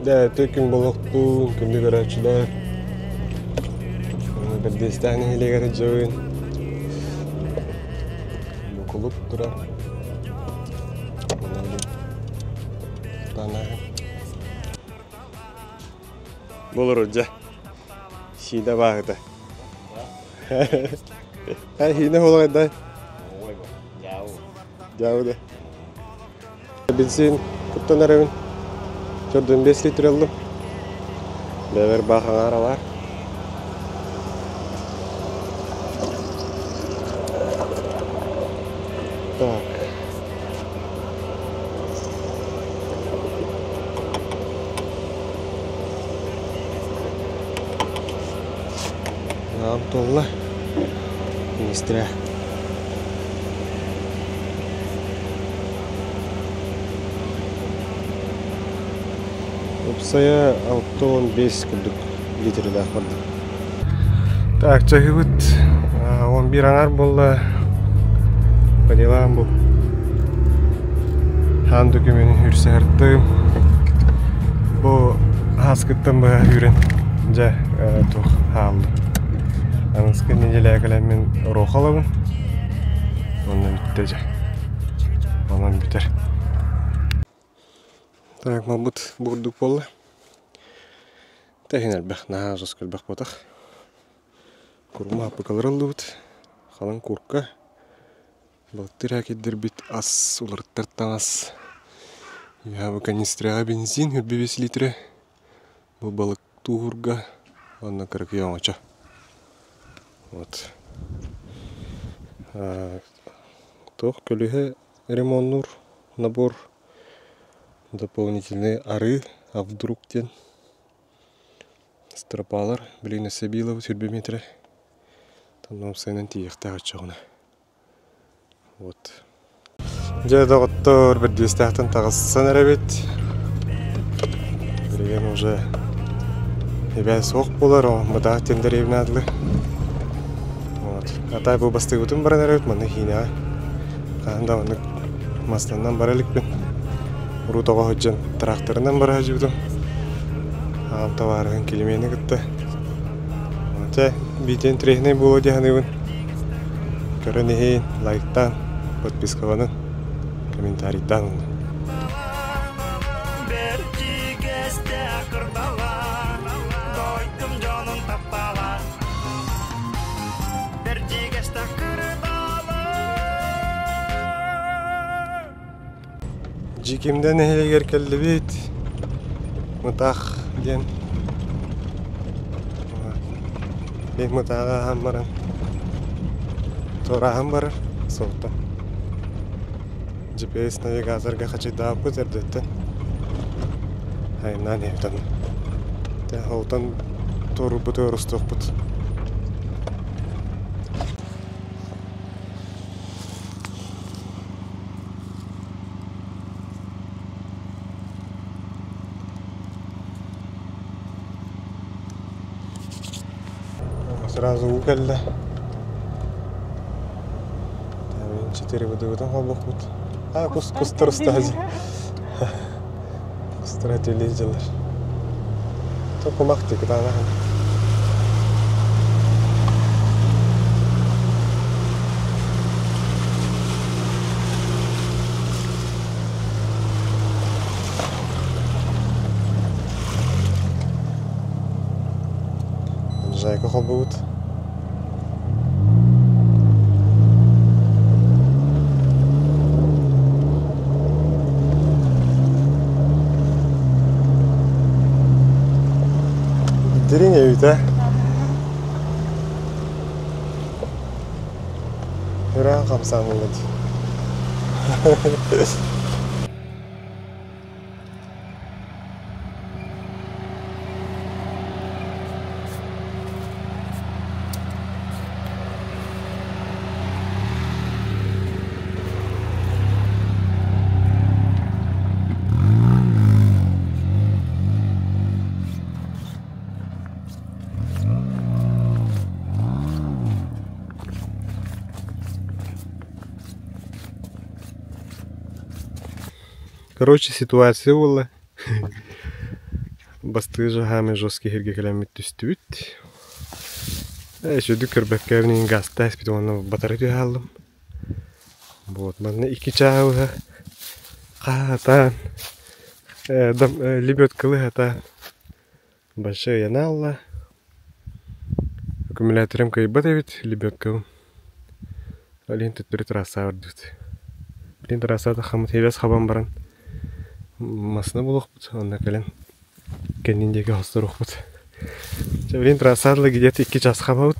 Да, töküm boluktun, kündü garaçlar. Bir destane ile garacağın. Bokulup durar. Tanah. Bolur hoca. Şide bağda. Ha, hine olay da. Jauh da. Bensin kuttan arayın. Şuradan 5 litre aldım. Beber bakan aralar. Так. Нам толла. Мистер. Saya 6-15 kuduk liter dah pada. Так, чахивут. 11 аңар болла. По делам bu. Хан документин хүрсәрттім. Bu хаскыттан ба хүрен. Жа тух халды. Анысқы неделя каламен рохалабын. Ондан бітті жа. Ондан бітер. Так, мабуть, бурдук болла. Тәхин әлбәқ, наға жас көлбәқ батақ. Курма апы калыралды бұд. Қалан курка. Балтыр әкеддер бит ас, уларыттарттан ас. Ябы канистраға бензин, 5 литре. Бұл балық туғырға. Онна кырық еуңача. Вот. Тоқ көлігі ремоннур, набор. Дополнительные ары, а вдруг тен. Стропалар, блин, осебило в тюрбиметре. Там нам сайнан тиехтага чоғына. Вот. Жайда ғоттор бір 200-тен тағызсан әрәбет. Бірген уже ебәл соқ болар, мұдағы тендер евнадылы. Вот. Атай бұл басты өтім баран әрәбет, мұны хина. Қағында оны масланнан баралықпен. Рутаға хөджен тракторынан бара жүбдім. Ағам таварығын келемені күтті. Жа, бейтен трехней болу дегенігін. Көрінейін, лайктан, подпискаванын, комментарийдан. Жикимден әлегер кәлді бейт. Мұтақ ден. Бен мұтаға ағам баран. Тора ағам барар. Соғыта. GPS навигазарға қачайда апы зәрдеттен. Айымнан евдан. Оғытан тору бұты ұрыстық бұт. Сразу угольда. Там 4 выдавы хобок вот. А, кустар стази. Кустар телевизор. Только махти куда надо. Жайка хобут. Дерин evde. Hıra kapsamında. Короче, ситуация была. Bastığı jahame joski herge kelamet üstübüt. Şöyle körbekkeğinin gazta espit onu batarya aldım. Вот, bana 2 çağı qatan. Лебедкалы hata. Başı yanalla. Аккумуляторым кайбат бит лебедкалым. Алин төттүрү трасса бардыт. Блин трассада хамыт хебес хабан баран. Масына булукпут, анда келен. Кендиндеги хостурукпут. Блин трассада где-то 2 час хабаут.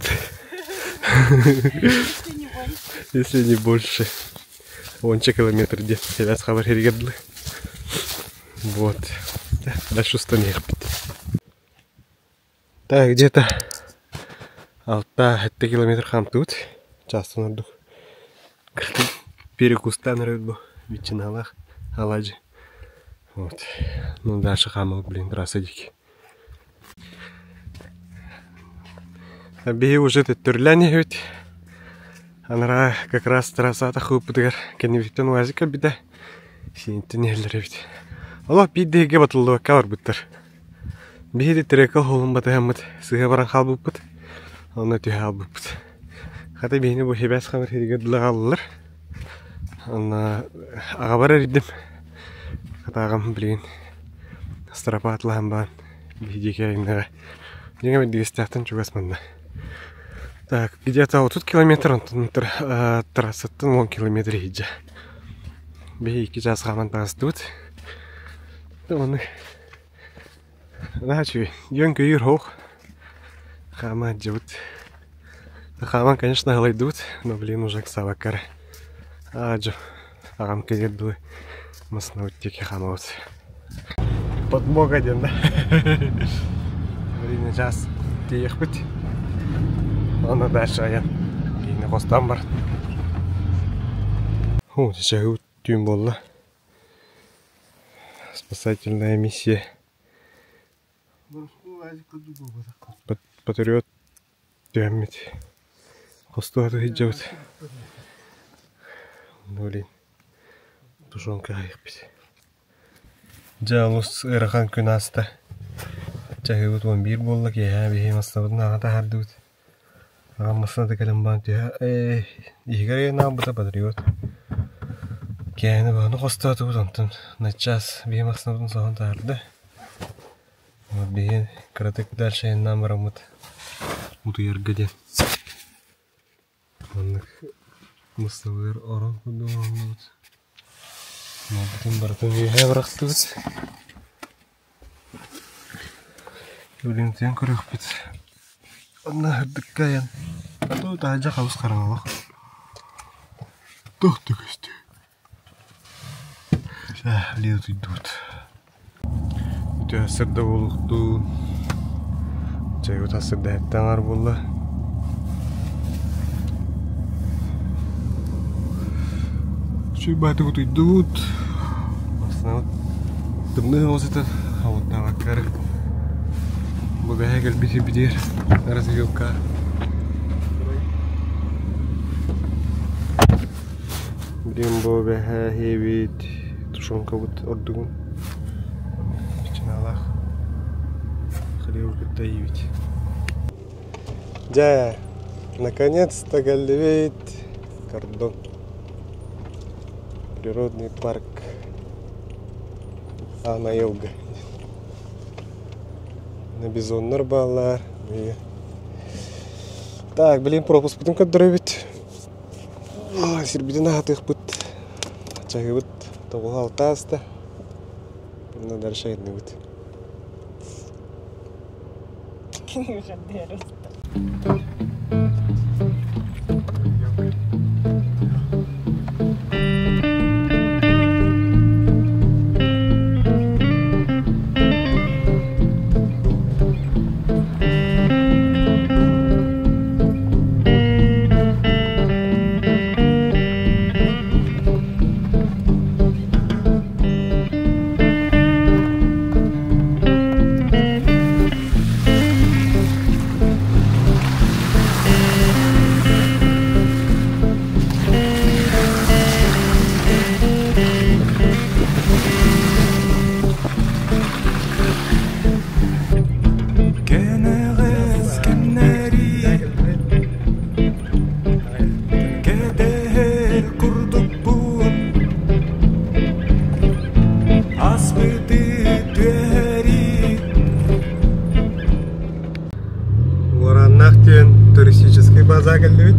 Если не больше. 10 километр где хебес хабар хергедлы. Вот. Дальше устанех бит. Так, где-то 6-7 километр хамтут. Часто надо. Перекустан рыбу. Ветчиналах. Аладжи. Вот. Ну дальше хамал, блин, трасса дикий. Бей уже ты турляне ведь. Анра как раз трасса-то хупудгар. Кеневитен вазика бида. Синтен ерлер ведь. Аллах бидеге батылды кавар буттар. Бейді трекал холым баты хаммыд. Сыға баран хал бұппыд. Оны түйе хал бұппыд. Қаты бейіне бұл хебәс қамыр херге дұлы қалылыр. Оны аға бар әрдім. Қаты ағам білген. Старапа атылаған баған. Бейдеке айындаға. Денге мен дегестяқтын чугас манда. Так, где-то 30 километр трассаттын 10 километр хиджа. Бей 2 час қаман тағыстуыд. Оны Значит, юнг юр хох. Хама джут. Хаман, конечно, глайдут, но, блин, уже к савакаре. Аджу. Агам кедет был. Маснаутики хамаут. Подмога один, да? Блин, сейчас тихпыть. Он дальше аян. Кейне хостан бар. О, сейчас тюм болла. Спасательная миссия. Патриот тюмит. Хостуату хиджаут. Блин. Тушонка хайпит. Жалус эрахан күнаста. Чагыут 11 болла ки бихим астабына ата хардут. Амасына да калам бан тя. Игере нам бута патриот. Кене баны хостуату бутантын. Начас бихим астабына сахан тарды. Вот бейін кратык дальше намырым ұты ергеден. Онық мұстауыр орын күнді орынды бұд. Бұтын бартын үйе бұрақты бұд. Өліңтен көрік бұд. Онна үрдік каян. Аты тағажа қауыз қараңалық. Тоқты көсті. Леу тұйды бұд. Сырда болуқту. Чайгы тасырда әттаңар болла. Чай баты күтуйды бұд. Басына бұд. Дымны ғозыты. Ауытна баққары. Бұға әгіл бітер. Арасы елка. Білем бұға әхебет. Тушонка бұд ордығын. Да, наконец-то Галлевейт, кордон, природный парк Ана-Елга. На бизоннар баллар. Так, блин, пропуск потом кадровит. Сербидина хатых пыт. Чаги вот того таста. Надо решать не будет. Уже дерзко. Вораннахтен туристический базар geldi.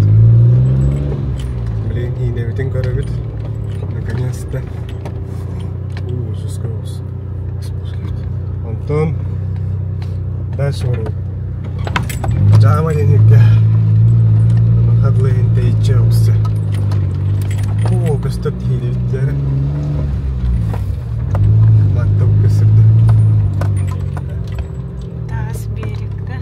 Блин, yine bütün görübüt. Наконец-то. Жестко. Антон. Дальше вроде. Жама денег. Хадлыгын тейчеусса. О, көстөп тийдиптер. Мактап көсүрдү. Тас берегде.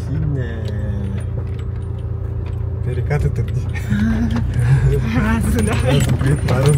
Сильно. Перекаты тут. Раз, да. Пару.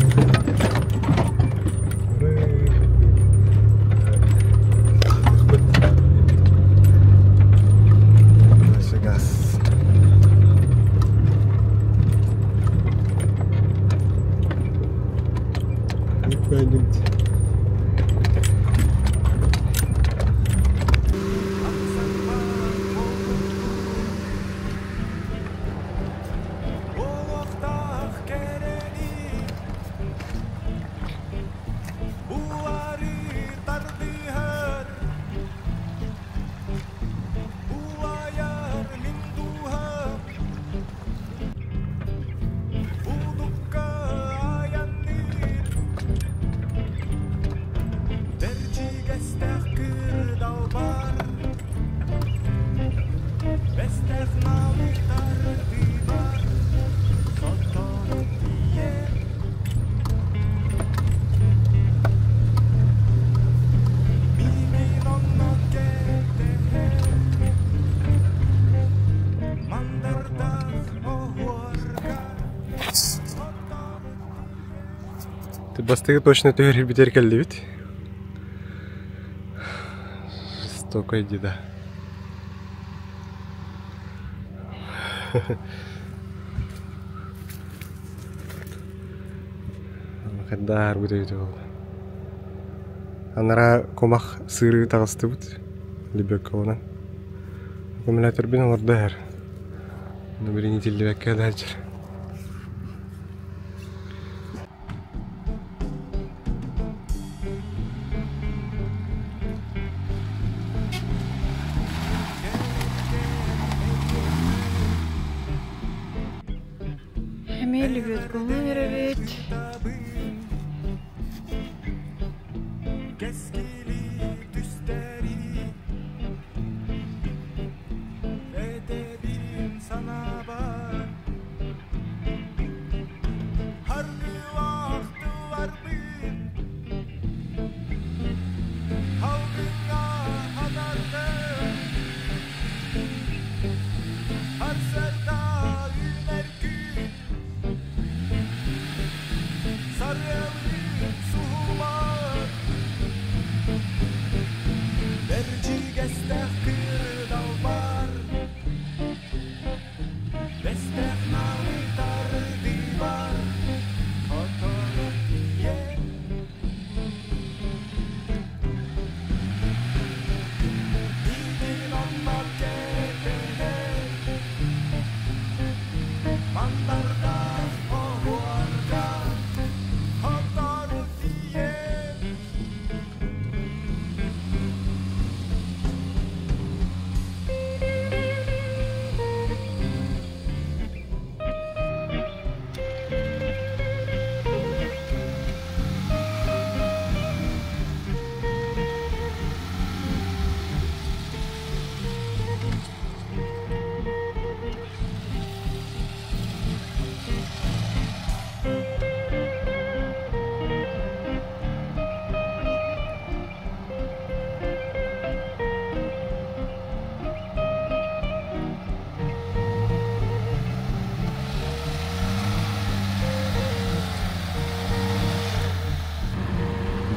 Ты бастыгы точно төгөр битер келди бит. Жестоко иди, да. Каддар бүтөйт болду. Анара комах сыры тагысты бут. Либековна. Аккумулятор бин ордер. Но бирини тилдебекке дальчер. Эмели бет гомер бит.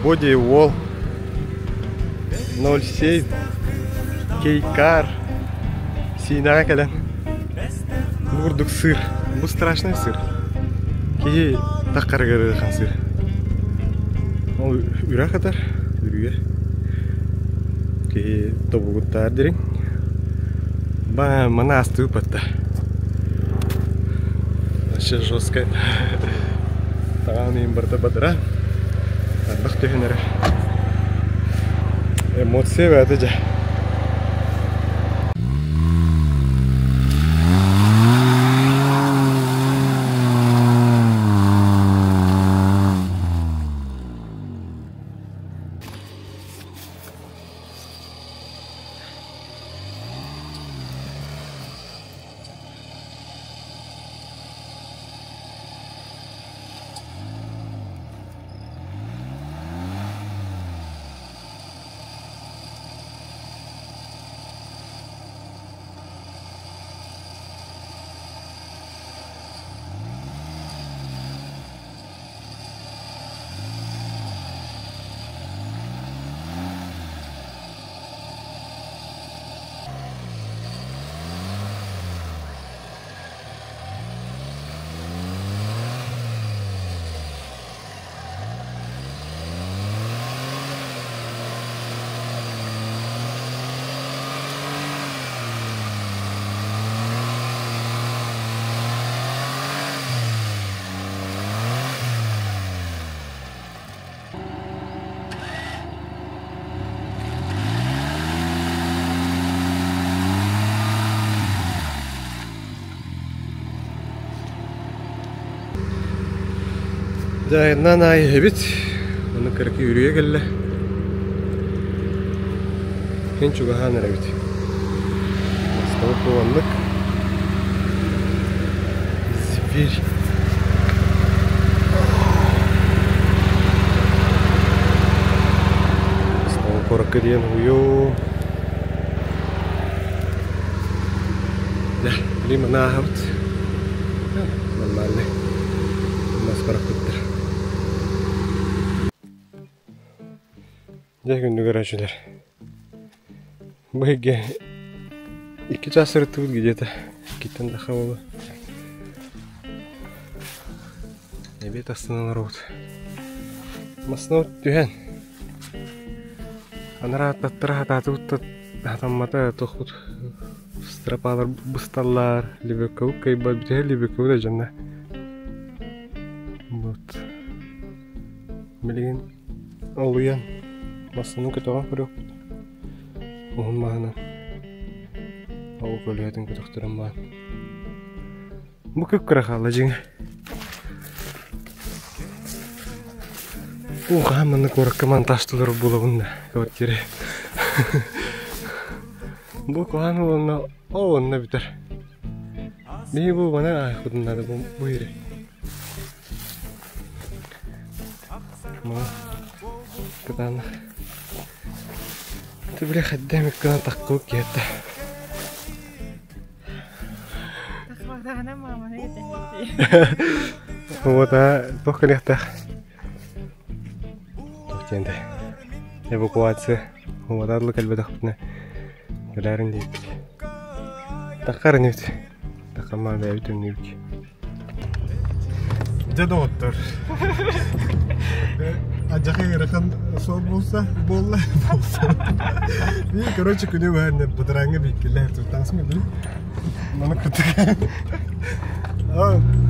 Body Wall 07 Кейкар Синага кален Бурдук сыр. Бу страшный сыр. Кей таккаргырыган сыр. Ол үрә катар үргә. Кей тобугуттар дирин. Ба мана асты патта. Вообще жестко. Даунин барда бадра. Арлах төһөнөр. Эмоция бәді жа. Жайынан ай хебит. Оны кырки үрüye келле. Кен чугахан эребит. Стол кованлык. Зверь. Стол корка диен уйо. Да, лима нахавт. Нормально. Нас баракыттыр. Жай күнді көрәшілер. Бұйге 2 жасыр тұғыд где-то. Кеттен даққа болу. Әбет астынан ұрғыд. Масына өт түйен. Анара аттаттыра ататы ұттат. Атаммата тұқыд. Страпалар, бұсталлар. Лебекау кайба бітер, лебекау да жанна. Вот. Білген олуян. Масының көтіған көріп. Оғын мағына. Ау көліғетін көтіқтірін маған. Бұл көк қырақалы жеңі. Оға мұны көріккіман таштылыр болуғында. Көттері. Бұл қоған олына оғынна бітір. Бей бұл бана айқұдынады бұл ере. Мұны көтіғаны. Ты, бля, ходдамик кана таққу кетті. Тақпақтағына маманы кетті. Вот, тоққа лектақ. Тоқтенді. Эвакуация. Вот, адлы кәлбі тақпытына. Көләрін дейбіт. Таққарын ебіт. Таққамады әбіт өмін ебіт. Жады оттыр. Ажақай ғырақын сол болса, болла болса. Мен, короче, күні бәріне бұдыраңы бейкелер тұртаңсы мен білім. Мұны күртігі.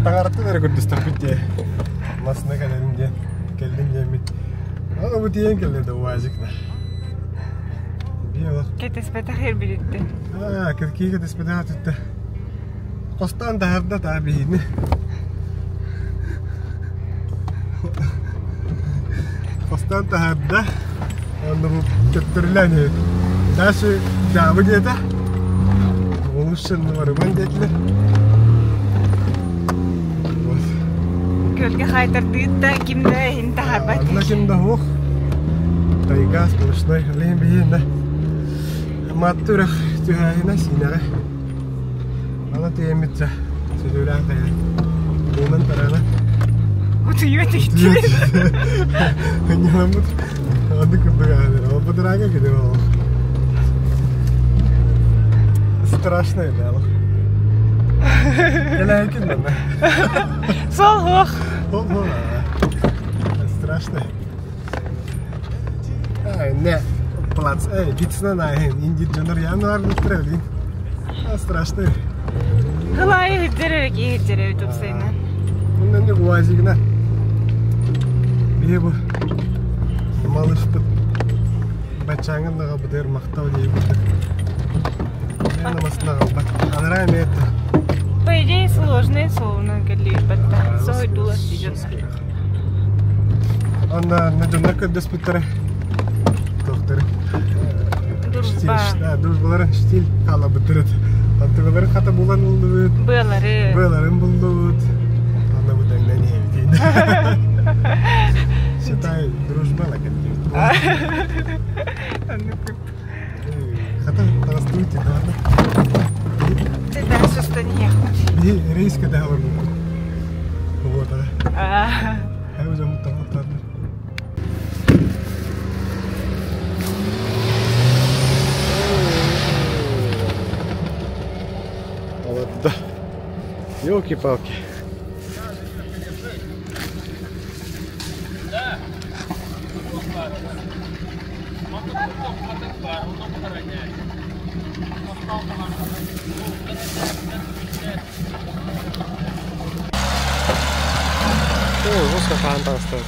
Таңарықты дәрі күрдістір бүтте. Масына кәлдің жемін. Ағы бұт ең келеді уажықта. Кетеспеті қер білетті. Кеткей кетеспеті қатытты. Қостан тағырда тағы бейіні. Қостан тағырда оны бұл көттірілән еді. Дәші жабы деді. Ол үшін нұмарыман деділер. Көлге қайтырдыйытта кімді әйін тағарбат. Ана кімді оқ. Тайгас бұлышной әлейін бейінді. Матты үрақ түйәйіна синағы. Ана түйемітті. Сөйлеулән қайыр. Онын тарана. Утуйу түйді. Нелам бұд. Онды күрді қағадыр. Ол бұдыраңа кеді ол. Страшно еді алық. Келі әкін бәнді. Сол оқ. Ол. Страшно. Не. Плац. Битсна найын. Инди жонор януар бұттыры. Страшно. Қылайы ғыджыры ке ғыджыры өтіп сайынан. Bundan ne guazigna. İyi bu. Malış bu. Bachangın da kapıdır maktav diye bu. Ne namasına kalmak. Adıray mı etti? По идее, сложные словно галипата. Сой дула идет. Onda ne döner ködes bitere. Doktor. Дружба. Дружбаларын стиль кала битирет. Антыгаларын хата булан булду. Былары. Байларын булду. Анда будан не дейин. Считай, дружба лаген. Хата тарастуйте, ладно. Ты дальше что не ехать. Рейс когда говорю. Вот, да. Я уже мутал. Вот да. Ёлки-палки. Ой, жестко фантан стоит.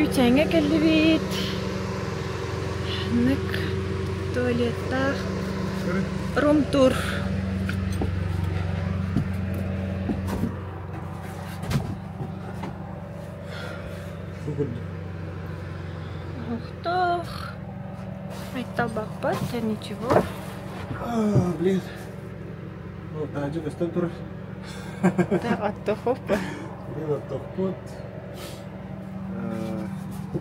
Ütenge gelibit. Нык туалетта. Рум-тур. Ох, это бакпат, ничего. Блин. Ну, да, что стан тур. Да, оттохопа. Блин, оттохпот.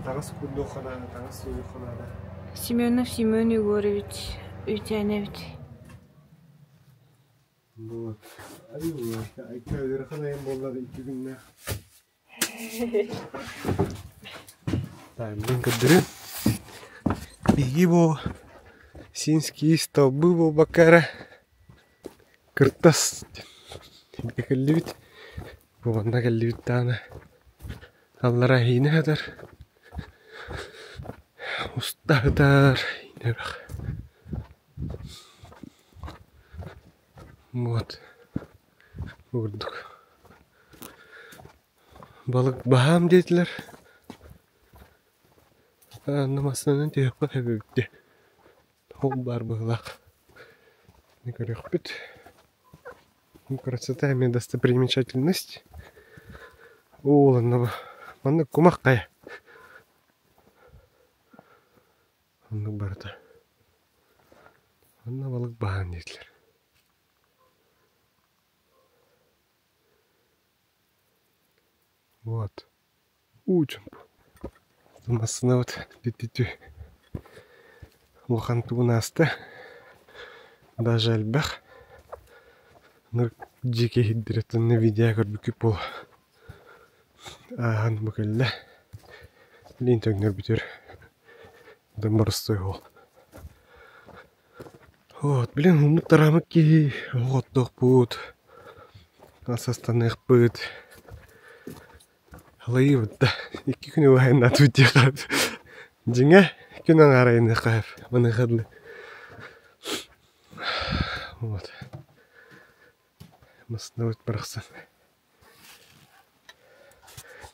Тагас кудохана, тагас суюхана. Семенов Семен Егорович Ütяневич. Вот. Айкадыр хана эм боллары 2 күнне. Так, блин, кадыры. Беги бо. Синский столбы бо бакара. Кыртас. Калливит. Бо банда калливит тана. Аллара хинадыр. Устагдар. Инебах. Вот. Vurduk. Balık baham dediler. Anlamasının teyakla hebebikti. Hol бар bağlak. Не корехпит. Красота и достопримечательность. О, ладно. Мана кумахкая. Анны барда. Анна балык baham dediler. Вот. Учим. Тумасына вот бит-битү. Лохан тунаста. Даже альбах. Ныр жеке хиддиреттен видео көрбүкүп бол. Ахан бакелле. Лин төгнөр бүтөр. Дан барыстой ол. Вот, блин, умут тарамык ки. Отток бут. Асастаных бут. Халай вот да. Iki күнү вайна тути кат. Жиңе күнөн арайны кайып. Мына хадлы. Вот. Маснавыт барахсан.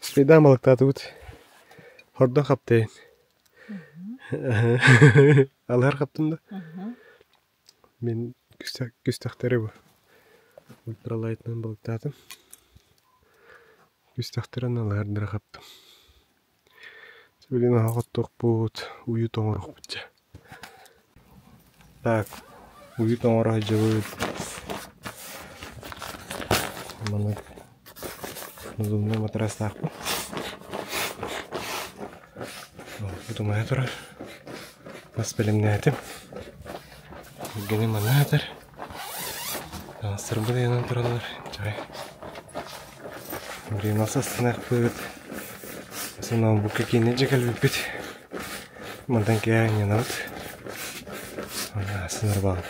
Спида малыкта тут. Хордон каптайын. Алар каптын да. Мен күстактары бу. Ультралайтнан балыктатым. Күстактарын алардыра каптым. Сөйлен ағыттық бұд, уйы тоңырық бұд. Так, уйы тоңырық жауыд. Мұны ұзымны матрас тақпын. Бұдымай тұрар. Бас білімне әтім. Үлгені мұны әтір. Сырбы дейінен тұралар. Жай. Үрейін алсастын әқпыд. Сонан бұл кекені жекел біппет. Мұндан кеяңен ауд. Сыныр бағып.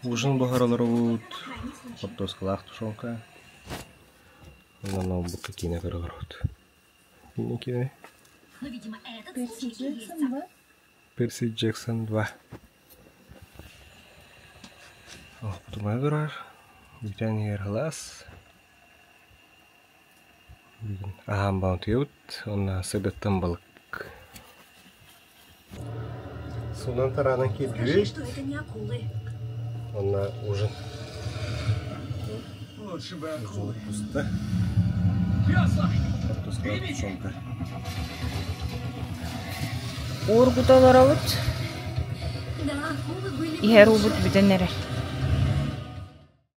Ужын бағаралар ауд. Қоттоскалақ тұшонқа. Ондан бұл кекені кірғар ауд. Не кене? Перси Джексон 2. Бұтымай тұрар. Бүтен ер ғылас. Ағам баунты еуд, онна сыдыттан балык. Судан таранан келгіре. Онна ужын. Ужын пусты. Картоска тушонка. Оргуталар ауд. Ихер убут бүтеннері.